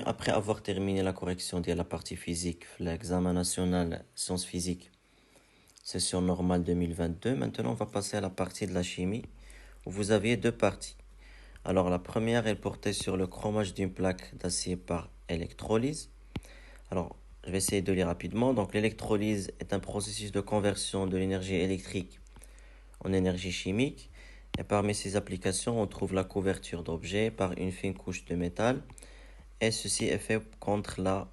Après avoir terminé la correction de la partie physique, l'examen national sciences physiques, session normale 2022, maintenant on va passer à la partie de la chimie, où vous aviez deux parties. Alors la première, elle portait sur le chromage d'une plaque d'acier par électrolyse. Alors, je vais essayer de lire rapidement. Donc l'électrolyse est un processus de conversion de l'énergie électrique en énergie chimique. Et parmi ses applications, on trouve la couverture d'objets par une fine couche de métal. Et ceci est fait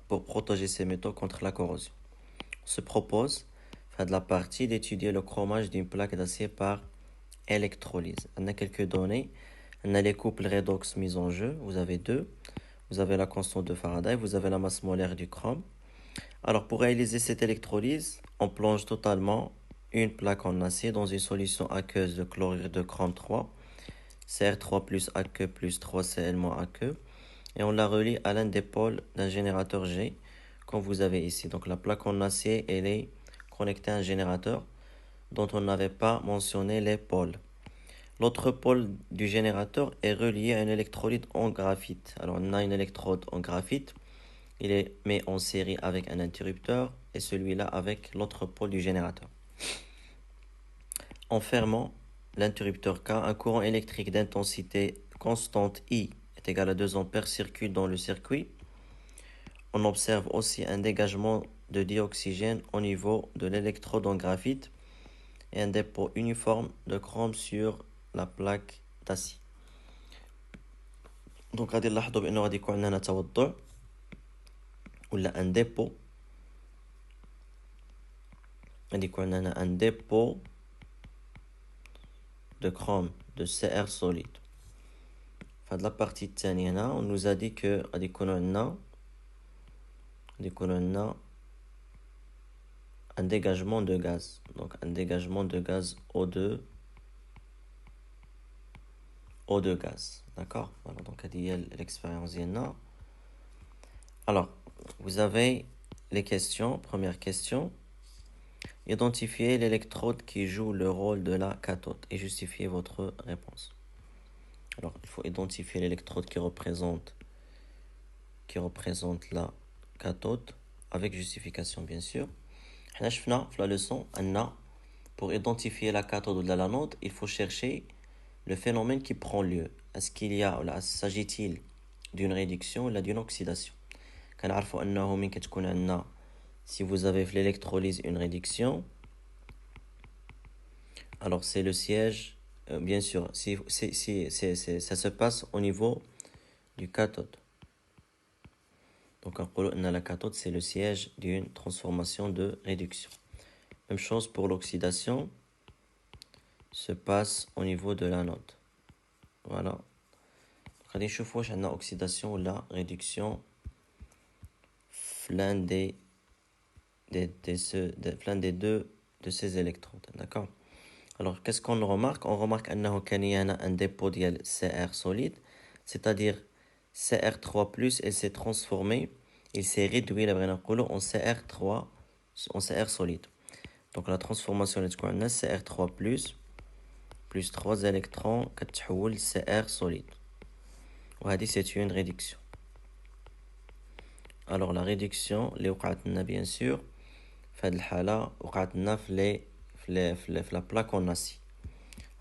pour protéger ces métaux contre la corrosion. On se propose, de la partie, d'étudier le chromage d'une plaque d'acier par électrolyse. On a quelques données. On a les couples redox mis en jeu. Vous avez deux. Vous avez la constante de Faraday. Vous avez la masse molaire du chrome. Alors, pour réaliser cette électrolyse, on plonge totalement une plaque en acier dans une solution aqueuse de chlorure de chrome 3, Cr3 plus aqueux plus 3Cl moins aqueux, et on la relie à l'un des pôles d'un générateur G, comme vous avez ici. Donc la plaque en acier, elle est connectée à un générateur dont on n'avait pas mentionné les pôles. L'autre pôle du générateur est relié à une électrolyte en graphite. Alors on a une électrode en graphite, il est mis en série avec un interrupteur et celui-là avec l'autre pôle du générateur. En fermant l'interrupteur K, un courant électrique d'intensité constante I est égal à 2 ampères circule dans le circuit. On observe aussi un dégagement de dioxygène au niveau de l'électrode en graphite et un dépôt uniforme de chrome sur la plaque d'acier. Donc غادي نلاحظوا بأنه غادي يكون عندنا توضع ولا un dépôt. غادي يكون عندنا un dépôt de chrome de Cr solide. فهاد la partie الثانية هنا on nous a dit que غادي يكون عندنا un dégagement de gaz. Donc un dégagement de gaz O2 gaz. D'accord? Voilà, donc l'expérience d'Yenna. Alors, vous avez les questions. Première question. Identifiez l'électrode qui joue le rôle de la cathode et justifiez votre réponse. Alors, il faut identifier l'électrode qui représente la cathode avec justification, bien sûr. Dans la leçon, pour identifier la cathode ou l'anode, il faut chercher le phénomène qui prend lieu. Est-ce qu'il y a, s'agit-il d'une réduction ou d'une oxydation? Si vous avez l'électrolyse une réduction, alors c'est le siège, bien sûr, ça se passe au niveau du cathode. Donc la cathode, c'est le siège d'une transformation de réduction. Même chose pour l'oxydation, se passe au niveau de l'anode. Voilà. غادي نشوفوا واش عندنا oxydation ولا réduction l'un des deux de ces électrodes. D'accord? Alors, qu'est-ce qu'on remarque? On remarque qu'il y a un dépôt de Cr solide, c'est-à-dire Cr3+, il s'est transformé, il s'est réduit en Cr3, en Cr solide. Donc, la transformation est Cr3+, plus 3 électrons, كتحول Cr solide. C'est une réduction. Alors, la réduction, اللي وقعت لنا bien sûr, في هذه الحالة وقعت لنا في la plaque en acier.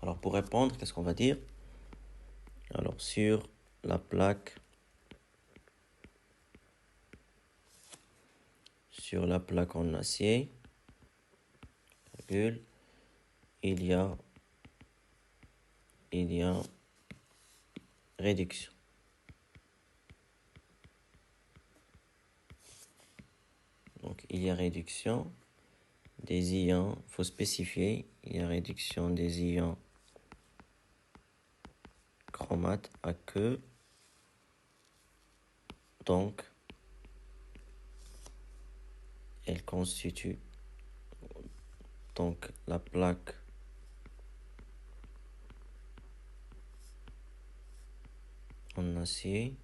Alors, pour répondre, qu'est-ce qu'on va dire? Alors, sur la plaque en acier, virgule, il y a réduction. Donc, il y a réduction des ions, il faut spécifier, il y a réduction des ions chromates aqueux. Donc, elle constitue donc la plaque en acier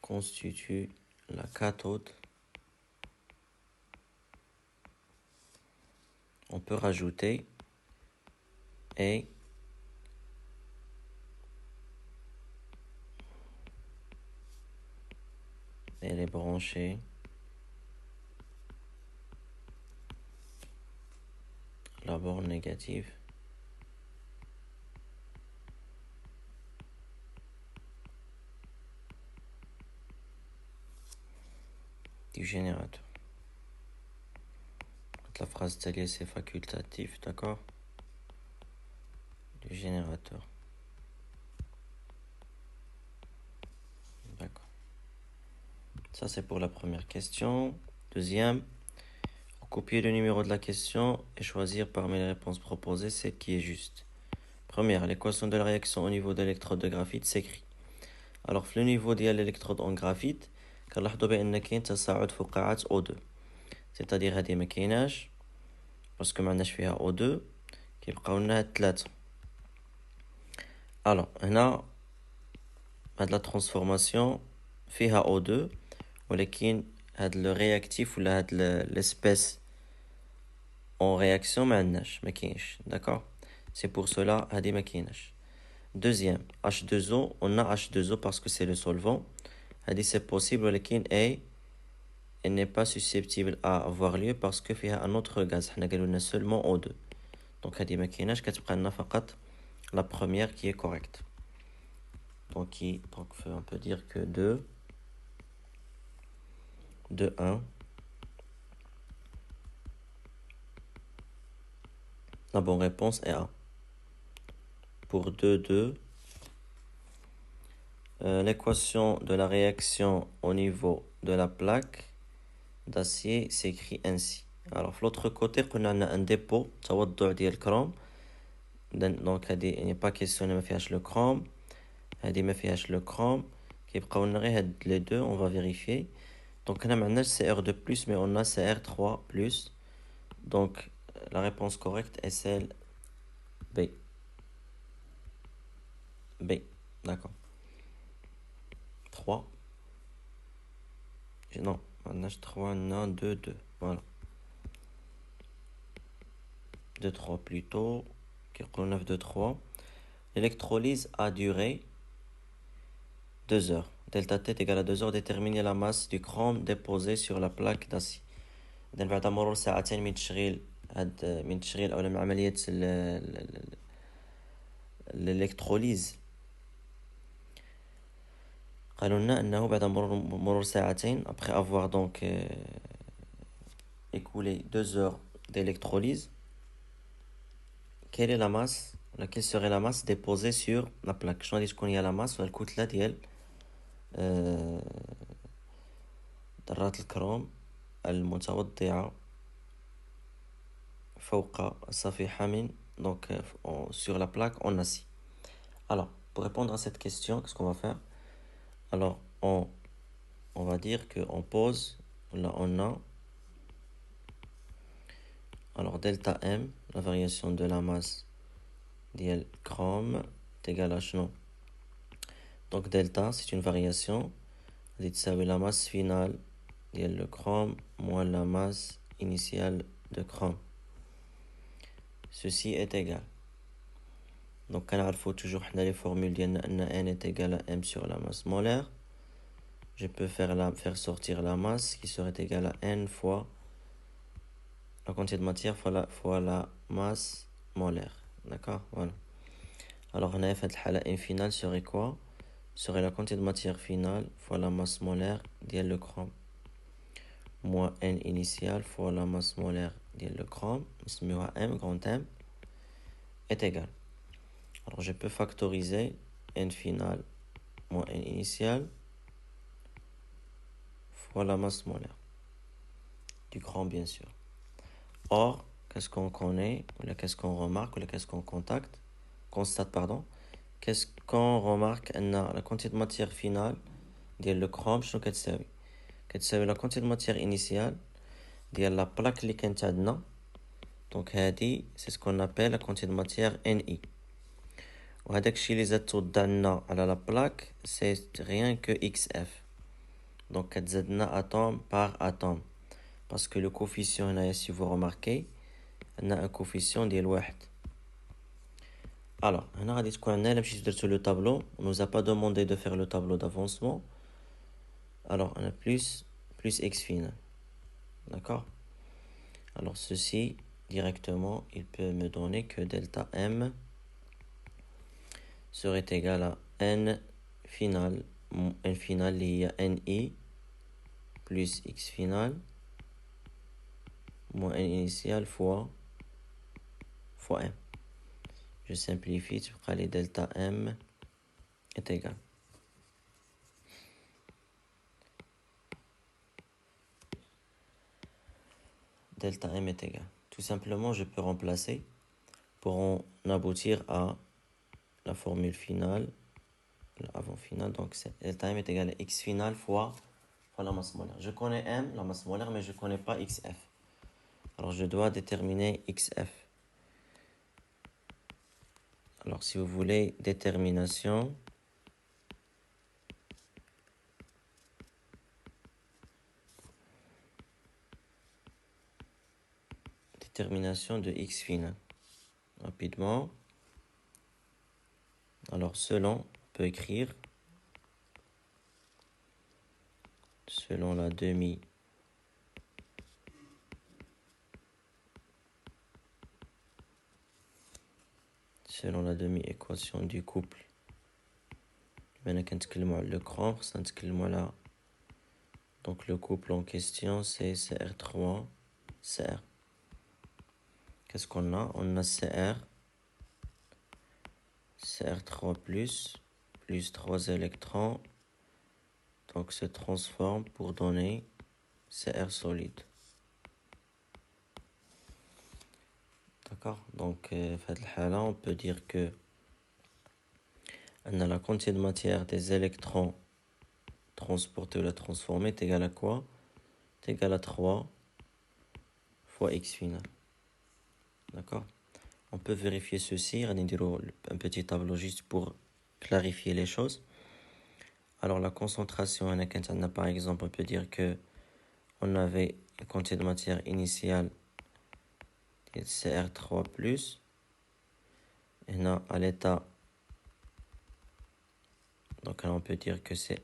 constitue la cathode. On peut rajouter et Elle est branchée la borne négative du générateur. La phrase taliée, c'est facultatif, d'accord? Du générateur. D'accord. Ça, c'est pour la première question. Deuxième, copier le numéro de la question et choisir parmi les réponses proposées celle qui est juste. Première, l'équation de la réaction au niveau de l'électrode de graphite s'écrit. Alors, le niveau de l'électrode en graphite, كنلاحظوا بأن كاين تصاعد فقاعات O2. C'est-à-dire هذه ما كايناش باسكو ما عندناش فيها O2 كيبقاو لنا هاد 3. Alors, هنا هاد لا ترانسفورماسيون فيها O2 ولكن هاد لو رياكتيف ولا هاد l'espèce en réaction ما عندناش ما كاينش. D'accord? C'est pour cela هادي ما كايناش. Deuxième, H2O, on a H2O parce que c'est le solvant. هادي c'est possible ولكن elle n'est pas susceptible à avoir lieu parce que فيها un autre gaz. حنا قالوا لنا seulement O2. Donc هادي ما كايناش كتبقى لنا فقط la première qui est correcte. Donc on peut dire que 2 1. La bonne réponse est A. Pour 2 l'équation de la réaction au niveau de la plaque d'acier s'écrit ainsi. Alors, de l'autre côté, on a un dépôt, تودع ديال الكروم. Donc, il n'y a pas question de faire le chrome. Il ما فيهاش le chrome. كيبقاو لنا غير هاد les deux, on va vérifier. Donc, on a maintenant CR2+, mais on a CR3+. Donc, la réponse correcte est celle B. B, d'accord. 3. Non, on a 3, non, 2, 2. Voilà. 2, 3 plutôt. 9, 2, 3. L'électrolyse a duré 2 heures. Delta T est égal à 2 heures. Déterminer la masse du chrome déposé sur la plaque d'acier. إذن بعد مرور ساعتين من تشغيل أو من عملية الإلكتروليز قالوا لنا أنه بعد مرور ساعتين après avoir donc écoulé 2 heures d'électrolyse, quelle est la masse, quelle serait la masse déposée sur la plaque. شنو غادي تكون هي la masse ولا الكتلة ديال ذرات الكروم المتوضعة فوق الصفيحة من donc sur la plaque en acier. Alors, pour répondre à cette question, qu'est-ce qu'on va faire? Alors, on va dire qu'on pose, là on a, alors delta M, la variation de la masse du chrome est égale à non. Donc delta, c'est une variation, c'est la masse finale du chrome moins la masse initiale de chrome. Ceci est égal. Donc, il faut toujours les formules N est égal à M sur la masse molaire. Je peux faire sortir la masse qui serait égale à N fois la quantité de matière fois la masse molaire. D'accord? Voilà. Alors, on a fait le N final serait quoi? Serait la quantité de matière finale fois la masse molaire le chrome. Moins N initial fois la masse molaire le chrome. M, grand M, est égal. Alors, je peux factoriser N final moins N initial fois la masse molaire du chrome, bien sûr. Or, qu'est-ce qu'on connaît, ou qu'est-ce qu'on remarque, ou qu'est-ce qu'on constate, pardon. Qu'est-ce qu'on remarque? La quantité de matière finale le chrome, شنو كتساوي؟ كتساوي la quantité de matière initiale ديال la plaque اللي كانت عندنا. Donc, c'est ce qu'on appelle la quantité de matière Ni. وهذاك الشيء اللي زاد توضع لنا على la plaque, c'est rien que XF. Donc, كتزادنا atome par atome. Parce que le coefficient, si vous remarquez, on a un coefficient ديال 1. Alors, on a dit qu'on a le tableau. On nous a pas demandé de faire le tableau d'avancement. Alors, on a plus x final. D'accord? Alors, ceci, directement, il peut me donner que delta m serait égal à n final il y a ni plus x final moins n initial fois m. Je simplifie, tu feras les delta m est égal. Delta m est égal. Tout simplement, je peux remplacer pour en aboutir à la formule finale, l'avant finale. Donc, delta m est égal à x final fois la masse molaire. Je connais m, la masse molaire, mais je ne connais pas xf. Alors, je dois déterminer xf. Alors, si vous voulez, détermination de x final. Rapidement. Alors, selon, on peut écrire selon la demi-équation du couple. Le cran, donc le couple en question, c'est CR3, CR. Qu'est-ce qu'on a? On a CR3 plus 3 électrons, donc se transforme pour donner CR solide. D'accord? Donc, on peut dire que la quantité de matière des électrons transportés ou la transformée est égale à quoi? Est égale à 3 fois x final. D'accord? On peut vérifier ceci, un petit tableau juste pour clarifier les choses. Alors la concentration, par exemple, on peut dire que on avait une quantité de matière initiale CR3+, et là, à l'état, donc là, on peut dire que c'est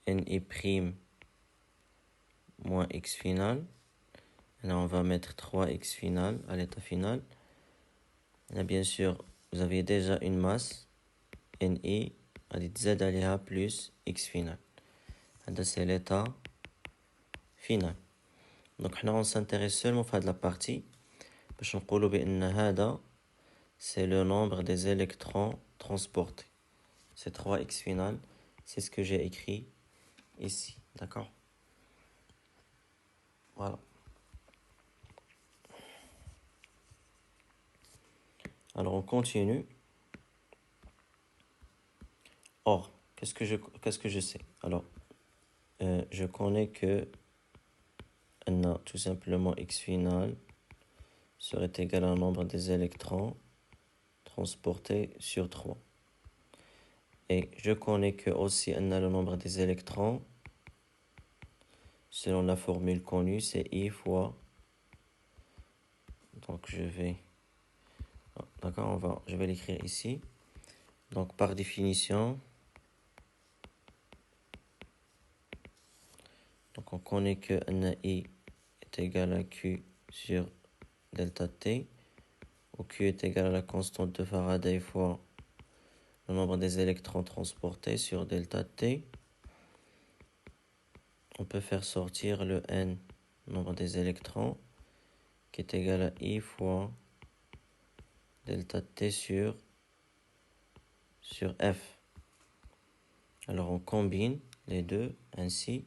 Ni' moins x final. Et là, on va mettre 3x final à l'état final. Et là, bien sûr, vous avez déjà une masse, Ni, Z عليها plus x final. C'est l'état final. Donc, on s'intéresse seulement à la partie. C'est le nombre des électrons transportés. C'est 3x final. C'est ce que j'ai écrit ici. D'accord? Voilà. Alors, on continue. Or, qu'est-ce que je sais? Alors, je connais que tout simplement x final serait égal au nombre des électrons transportés sur 3. Et je connais que aussi le nombre des électrons, selon la formule connue, c'est I fois. Donc je vais. D'accord, je vais l'écrire ici. Donc par définition, donc on connaît que I est égal à Q sur delta T, où Q est égal à la constante de Faraday fois le nombre des électrons transportés sur delta T. On peut faire sortir le N, nombre des électrons, qui est égal à I fois delta T sur F. Alors on combine les deux ainsi.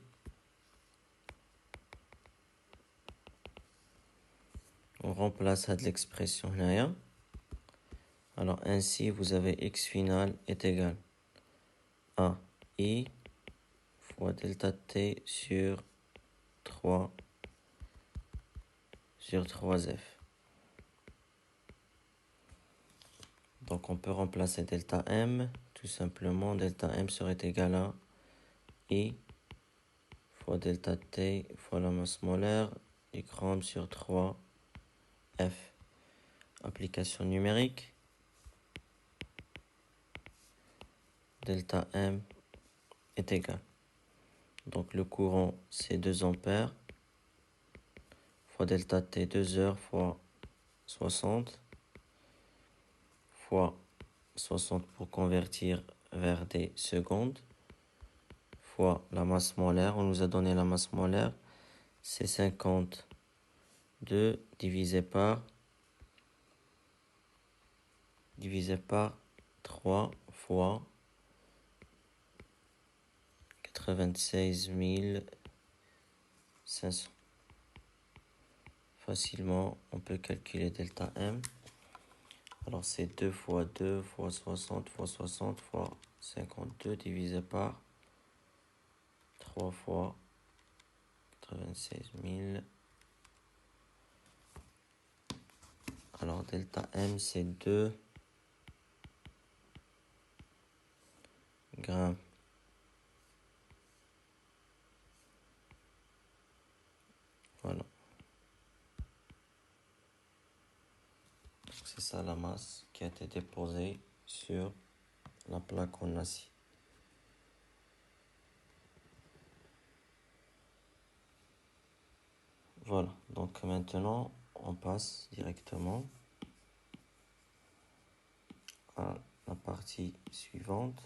On remplace à de l'expression là. Alors ainsi vous avez x final est égal à I fois delta T sur 3 f. Donc on peut remplacer delta m. Tout simplement, delta m serait égal à I fois delta T fois la masse molaire du gramme sur 3 f. Application numérique. Delta m est égal. Donc le courant, c'est 2 ampères fois delta T, 2 heures fois 60 fois 60 pour convertir vers des secondes fois la masse molaire. On nous a donné la masse molaire, c'est 52 divisé par 3 fois 96 500. Facilement, on peut calculer delta M. Alors, c'est 2 fois 2 fois 60 fois 60 fois 52 divisé par 3 fois 96 000. Alors, delta M, c'est 2 grammes. Voilà. C'est ça la masse qui a été déposée sur la plaque en acier. Voilà, donc maintenant on passe directement à la partie suivante.